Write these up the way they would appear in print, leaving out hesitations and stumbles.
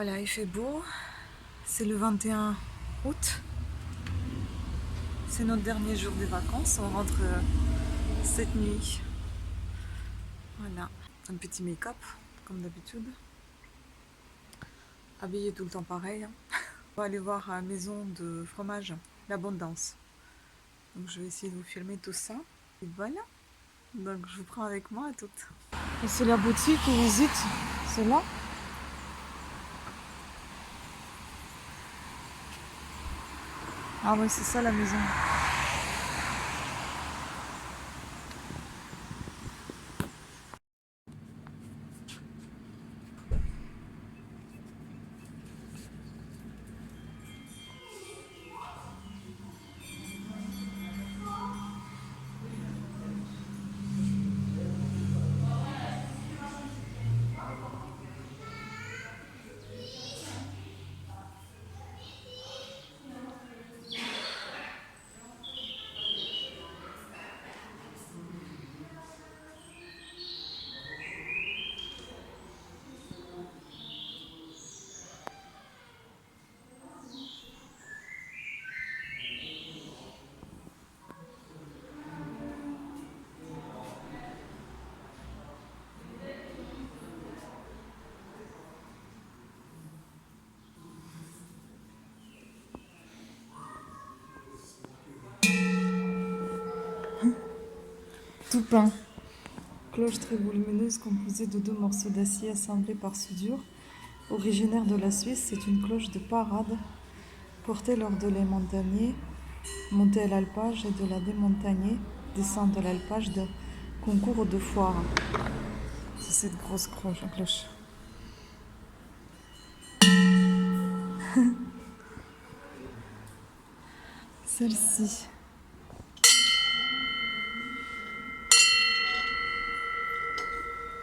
Voilà, il fait beau. C'est le 21 août. C'est notre dernier jour des vacances. On rentre cette nuit. Voilà, un petit make-up, comme d'habitude. Habillé tout le temps pareil. On va aller voir la maison de fromage, l'Abondance. Donc je vais essayer de vous filmer tout ça. Et voilà. Donc je vous prends avec moi à toutes. Et c'est la boutique qui visite. C'est là. Ah ouais, c'est ça la maison. Tout peint. Cloche très volumineuse composée de 2 morceaux d'acier assemblés par soudure. Originaire de la Suisse, c'est une cloche de parade portée lors de les montagniers, montée à l'alpage et de la démontagnée, descente de l'alpage de concours de foire. C'est cette grosse cloche. Celle-ci.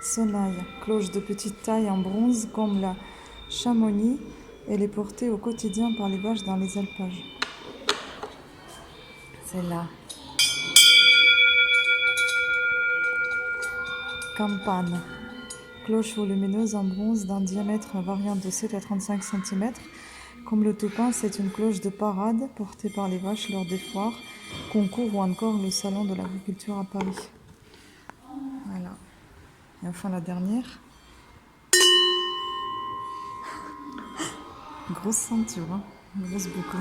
Sonaille, cloche de petite taille en bronze comme la Chamonix. Elle est portée au quotidien par les vaches dans les alpages. C'est là. Campane, cloche volumineuse en bronze d'un diamètre variant de 7 à 35 cm. Comme le toupin, c'est une cloche de parade portée par les vaches lors des foires, concours ou encore le salon de l'agriculture à Paris. Voilà. Et enfin la dernière. Grosse ceinture, hein, une grosse boucle.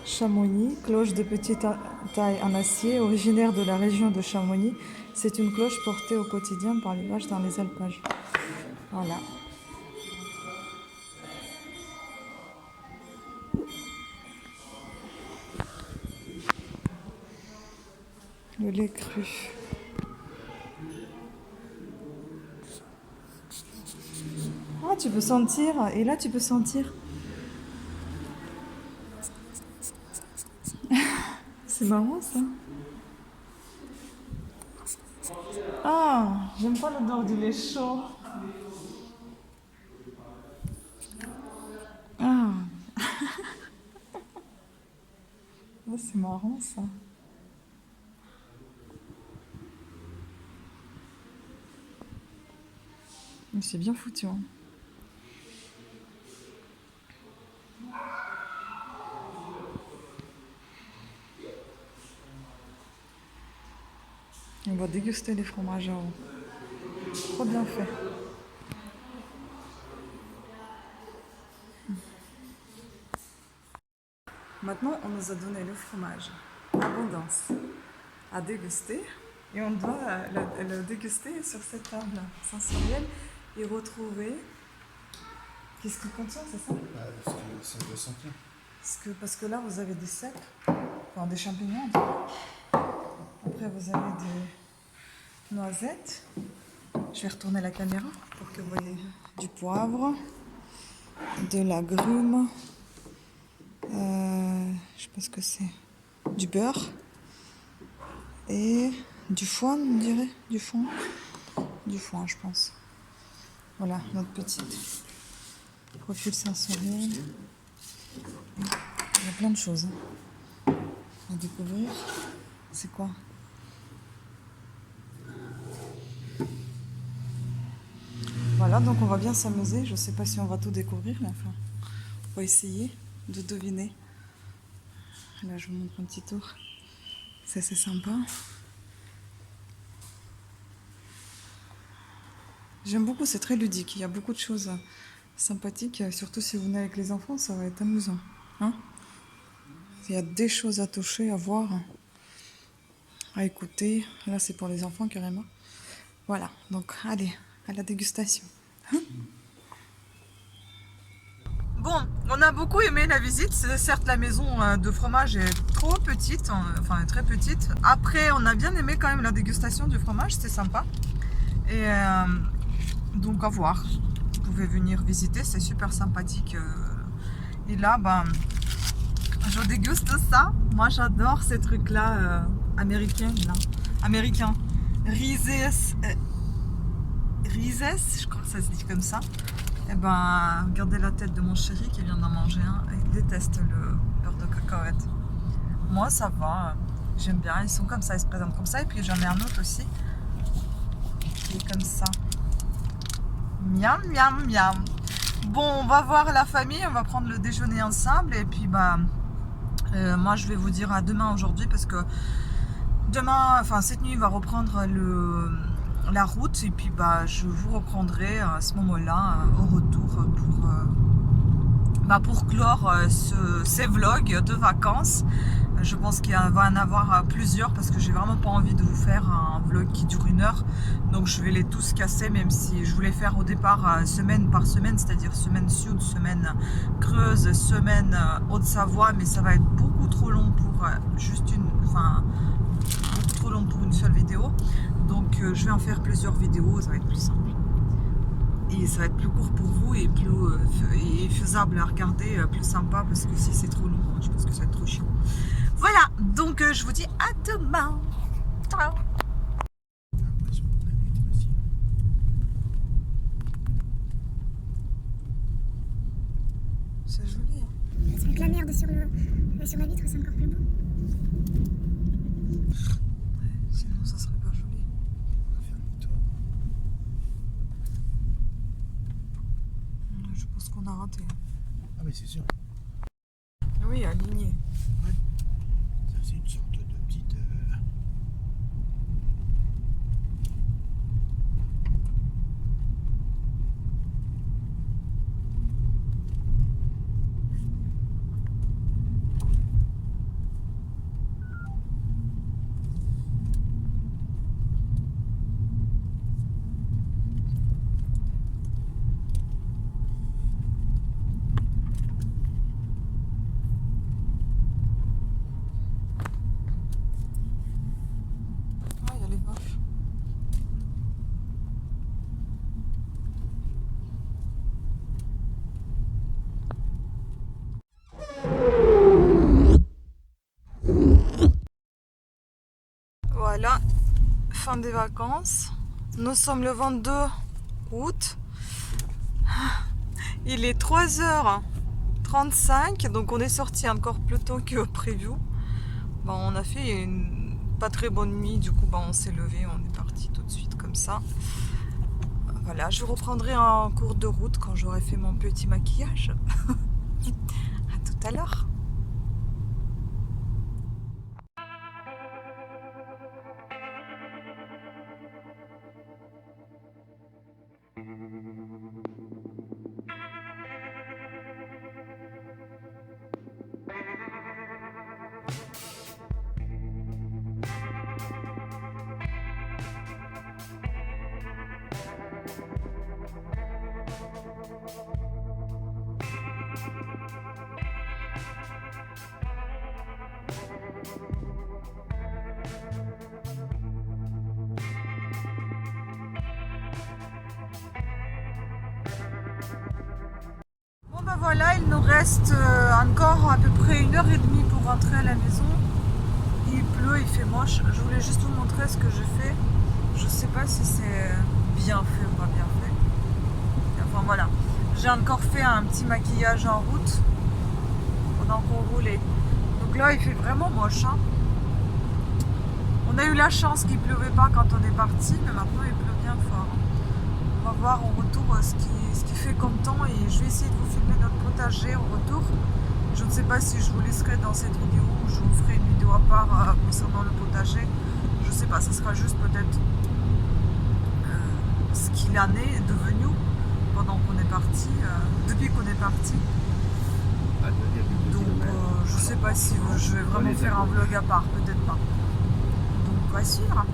Chamonix, cloche de petite taille en acier, originaire de la région de Chamonix. C'est une cloche portée au quotidien par les vaches dans les alpages. Voilà. Le lait cru. Ah, tu peux sentir. Et là, tu peux sentir. C'est marrant, ça. Ah, j'aime pas l'odeur du lait chaud. Ah, oh, c'est marrant, ça. Mais c'est bien foutu, hein. On va déguster les fromages en haut. Trop bien fait. Maintenant, on nous a donné le fromage Abondance à déguster. Et on doit le déguster sur cette table sensorielle et retrouver. Qu'est-ce qu'il contient, c'est ça? Parce que ça doit sentir. Parce que là, vous avez des cèpes, enfin des champignons en tout cas. Après, vous avez des noisettes. Je vais retourner la caméra pour que vous voyez du poivre, de l'agrumes, je sais pas ce que c'est, du beurre et du foin, on dirait, du foin, je pense. Voilà notre petite profil sensoriel. Il y a plein de choses à découvrir. C'est quoi? Voilà, donc on va bien s'amuser. Je sais pas si on va tout découvrir, mais enfin, on va essayer de deviner. Là, je vous montre un petit tour. C'est assez sympa. J'aime beaucoup, c'est très ludique. Il y a beaucoup de choses sympathiques. Surtout si vous venez avec les enfants, ça va être amusant. Hein? Il y a des choses à toucher, à voir, à écouter. Là, c'est pour les enfants carrément. Voilà, donc allez, à la dégustation. Hein? Bon, on a beaucoup aimé la visite. Certes, la maison de fromage est trop petite, enfin très petite. Après, on a bien aimé quand même la dégustation du fromage, c'était sympa. Et donc à voir. Vous pouvez venir visiter, c'est super sympathique. Et là, ben, je déguste ça. Moi, j'adore ces trucs-là américains. Là. Américains. Rises, je crois que ça se dit comme ça. Et ben, regardez la tête de mon chéri qui vient d'en manger un. Il déteste le beurre de cacahuète. Moi, ça va. J'aime bien. Ils sont comme ça, ils se présentent comme ça. Et puis j'en ai un autre aussi qui est comme ça. Miam, miam, miam. Bon, on va voir la famille. On va prendre le déjeuner ensemble. Et puis, bah, moi, je vais vous dire à demain aujourd'hui parce que demain, enfin cette nuit, on va reprendre la route et puis bah, je vous reprendrai à ce moment-là au retour pour clore ces vlogs de vacances. Je pense qu'il va en avoir plusieurs parce que j'ai vraiment pas envie de vous faire un vlog qui dure 1 heure. Donc je vais les tous casser, même si je voulais faire au départ semaine par semaine, c'est-à-dire semaine sud, semaine Creuse, semaine Haute-Savoie, mais ça va être beaucoup trop long pour beaucoup trop long pour une seule vidéo. Donc je vais en faire plusieurs vidéos, ça va être plus simple. Et ça va être plus court pour vous et plus faisable à regarder, plus sympa, parce que si c'est trop long, je pense que ça va être trop chiant. Voilà, donc je vous dis à demain. Ciao. C'est joli. Hein. Avec la merde sur la vitre, c'est encore plus beau. Sinon, ça serait pas joli. On va faire le tour. Je pense qu'on a raté. Ah, mais c'est sûr. Oui, aligné. Ouais. Ça, c'est une sorte de petite. Ah, il y a les vaches. Voilà, fin des vacances. Nous sommes le 22 août. Il est 3h35, donc on est sorti encore plus tôt que prévu. Bon, on a fait une pas très bonne nuit, du coup on s'est levé, on est parti tout de suite comme ça. Voilà, je reprendrai en cours de route quand j'aurai fait mon petit maquillage. À tout à l'heure. Bon ben voilà, il nous reste encore à peu près 1h30 pour rentrer à la maison. Il pleut, il fait moche. Je voulais juste vous montrer ce que j'ai fait. Je sais pas si c'est bien fait ou pas bien fait. Enfin voilà, j'ai encore fait un petit maquillage en route pendant qu'on roulait. Donc là il fait vraiment moche. Hein. On a eu la chance qu'il pleuvait pas quand on est parti, mais maintenant il pleut bien fort. On va voir au retour ce qui fait comme temps et je vais essayer de vous filmer notre potager au retour. Je ne sais pas si je vous laisserai dans cette vidéo ou je vous ferai une vidéo à part concernant le potager. Je ne sais pas, ça sera juste peut-être ce qu'il en est devenu pendant qu'on est parti, depuis qu'on est parti. Donc je ne sais pas si je vais vraiment faire un vlog à part, peut-être pas. Donc à suivre.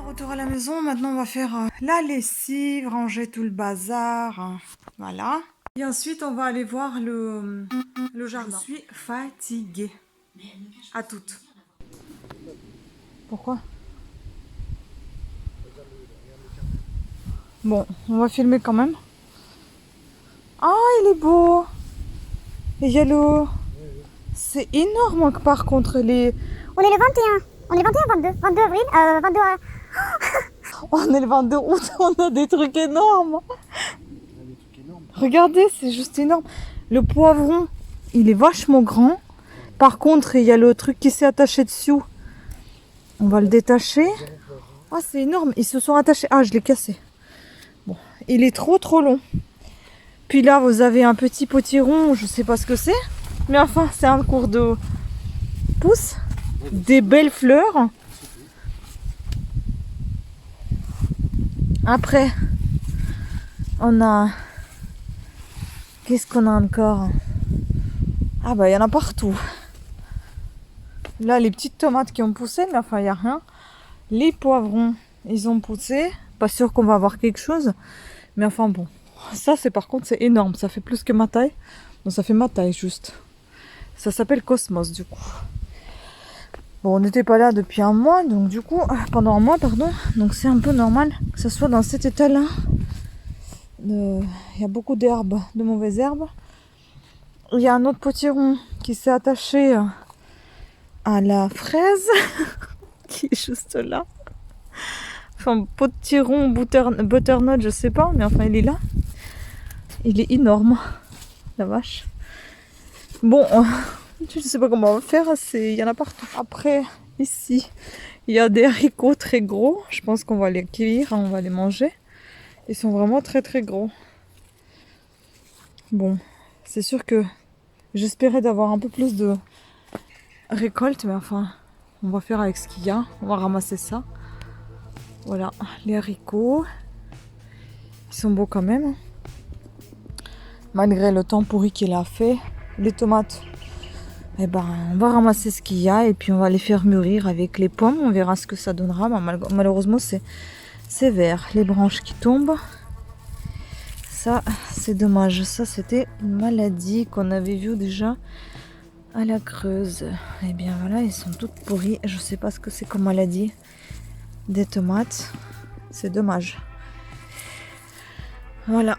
Retour à la maison, maintenant on va faire la lessive, ranger tout le bazar, voilà. Et ensuite on va aller voir le jardin. Je suis fatiguée. À toutes. Pourquoi? Bon, on va filmer quand même. Ah, il est beau. Les yellow. C'est énorme par contre les... On est le 21. On est le 21, 22. 22 avril. 22... On est le 22 août, on a des trucs énormes. Regardez, c'est juste énorme. Le poivron, il est vachement grand. Par contre, il y a le truc qui s'est attaché dessus. On va le détacher. Ah, c'est énorme. Ils se sont attachés. Ah, je l'ai cassé. Bon, il est trop long. Puis là, vous avez un petit potiron. Je sais pas ce que c'est. Mais enfin, c'est un cours de pousse. Des belles fleurs. Après, on a... Qu'est-ce qu'on a encore? Ah bah, il y en a partout. Là, les petites tomates qui ont poussé, mais enfin, il n'y a rien. Les poivrons, ils ont poussé. Pas sûr qu'on va avoir quelque chose. Mais enfin, bon. Ça, c'est par contre, c'est énorme. Ça fait plus que ma taille. Donc, ça fait ma taille, juste. Ça s'appelle Cosmos, du coup. Bon, on n'était pas là depuis un mois, donc du coup, pendant un mois, pardon, donc c'est un peu normal que ce soit dans cet état-là. Il y a beaucoup d'herbes, de mauvaises herbes. Il y a un autre potiron qui s'est attaché à la fraise, qui est juste là. Enfin, potiron, butternut, je sais pas, mais enfin, il est là. Il est énorme, la vache. Bon... Je ne sais pas comment on va faire, il y en a partout. Après, ici, il y a des haricots très gros. Je pense qu'on va les cueillir, on va les manger. Ils sont vraiment très gros. Bon, c'est sûr que j'espérais d'avoir un peu plus de récolte, mais enfin, on va faire avec ce qu'il y a. On va ramasser ça. Voilà, les haricots. Ils sont beaux quand même. Malgré le temps pourri qu'il a fait. Les tomates. Eh ben, on va ramasser ce qu'il y a et puis on va les faire mûrir avec les pommes. On verra ce que ça donnera. Malheureusement, c'est vert. Les branches qui tombent. Ça, c'est dommage. Ça, c'était une maladie qu'on avait vue déjà à la Creuse. Eh bien, voilà, ils sont toutes pourries. Je sais pas ce que c'est comme maladie. Des tomates. C'est dommage. Voilà.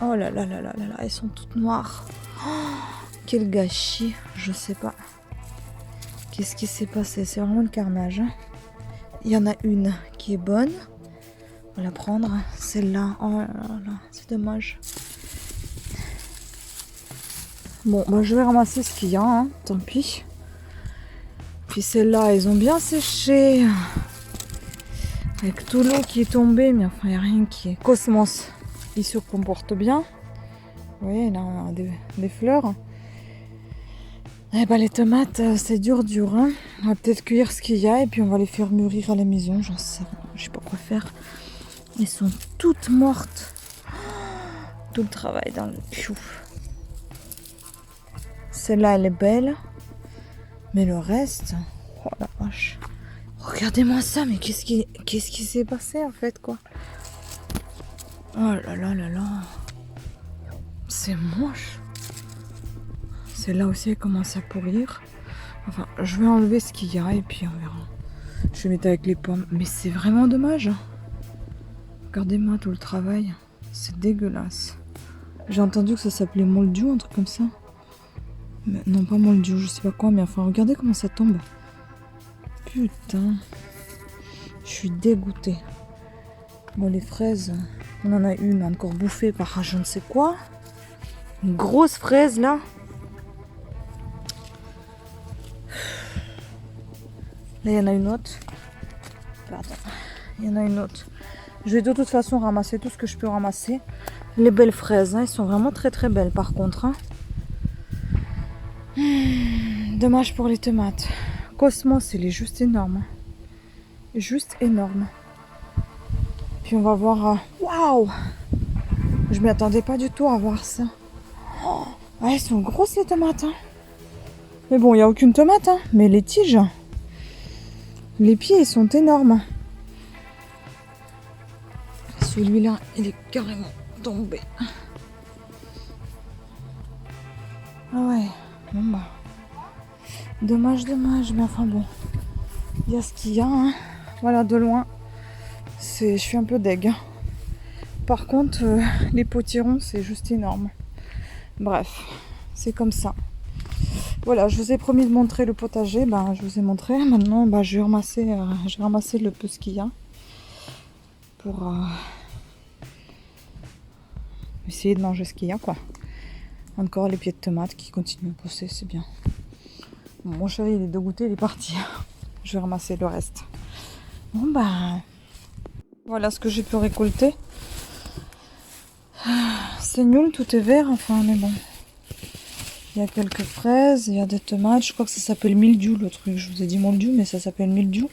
Oh là là là là là là. Elles sont toutes noires. Oh, quel gâchis, je sais pas. Qu'est-ce qui s'est passé? C'est vraiment le carnage. Hein. Il y en a une qui est bonne. On va la prendre. Celle-là, oh là là, c'est dommage. Bon, bah, je vais ramasser ce qu'il y a, hein. Tant pis. Puis celles-là, elles ont bien séché. Avec tout l'eau qui est tombée, mais enfin, il n'y a rien qui est... Cosmos, il se comporte bien. Vous voyez, là, on a des fleurs. Eh ben, les tomates, c'est dur. Hein. On va peut-être cueillir ce qu'il y a et puis on va les faire mûrir à la maison. J'en sais rien. Je sais pas quoi faire. Elles sont toutes mortes. Tout le travail dans le piou. Celle-là, elle est belle. Mais le reste... Oh la vache. Regardez-moi ça, mais qu'est-ce qui s'est passé en fait, quoi? Oh là là là là. C'est moche. Celle-là aussi, elle commence à pourrir. Enfin, je vais enlever ce qu'il y a et puis on verra. Je vais mettre avec les pommes. Mais c'est vraiment dommage. Regardez-moi tout le travail. C'est dégueulasse. J'ai entendu que ça s'appelait moldiou, un truc comme ça. Mais non, pas moldiou, je sais pas quoi, mais enfin, regardez comment ça tombe. Putain. Je suis dégoûtée. Bon, les fraises, on en a une encore bouffée par je ne sais quoi. Une grosse fraise, là. Là, il y en a une autre. Pardon. Il y en a une autre. Je vais de toute façon ramasser tout ce que je peux ramasser. Les belles fraises, elles sont vraiment très très belles par contre. Dommage pour les tomates. Cosmos, il est juste énorme. Juste énorme. Puis on va voir... Waouh! Je m'y attendais pas du tout à voir ça. Oh, elles sont grosses les tomates. Hein. Mais bon, il n'y a aucune tomate. Hein. Mais les tiges... Les pieds, ils sont énormes. Celui-là, il est carrément tombé. Ah ouais, bon bah. Dommage, mais enfin bon. Il y a ce qu'il y a. Hein. Voilà, de loin. Je suis un peu deg. Par contre, les potirons, c'est juste énorme. Bref, c'est comme ça. Voilà, je vous ai promis de montrer le potager, ben, je vous ai montré. Maintenant, ben, je vais ramasser le peu ce qu'il y a pour essayer de manger ce qu'il y a, quoi. Encore les pieds de tomates qui continuent à pousser, c'est bien. Bon, mon chéri, il est dégoûté, il est parti. Je vais ramasser le reste. Bon, ben, voilà ce que j'ai pu récolter. C'est nul, tout est vert, enfin, mais bon. Il y a quelques fraises, il y a des tomates. Je crois que ça s'appelle mildiou le truc. Je vous ai dit moldiou, mais ça s'appelle mildiou.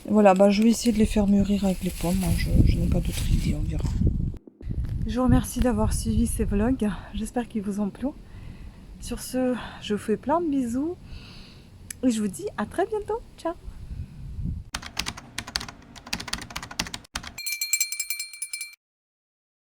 Voilà, bah, je vais essayer de les faire mûrir avec les pommes. Je n'ai pas d'autre idée, on verra. Je vous remercie d'avoir suivi ces vlogs. J'espère qu'ils vous ont plu. Sur ce, je vous fais plein de bisous. Et je vous dis à très bientôt. Ciao!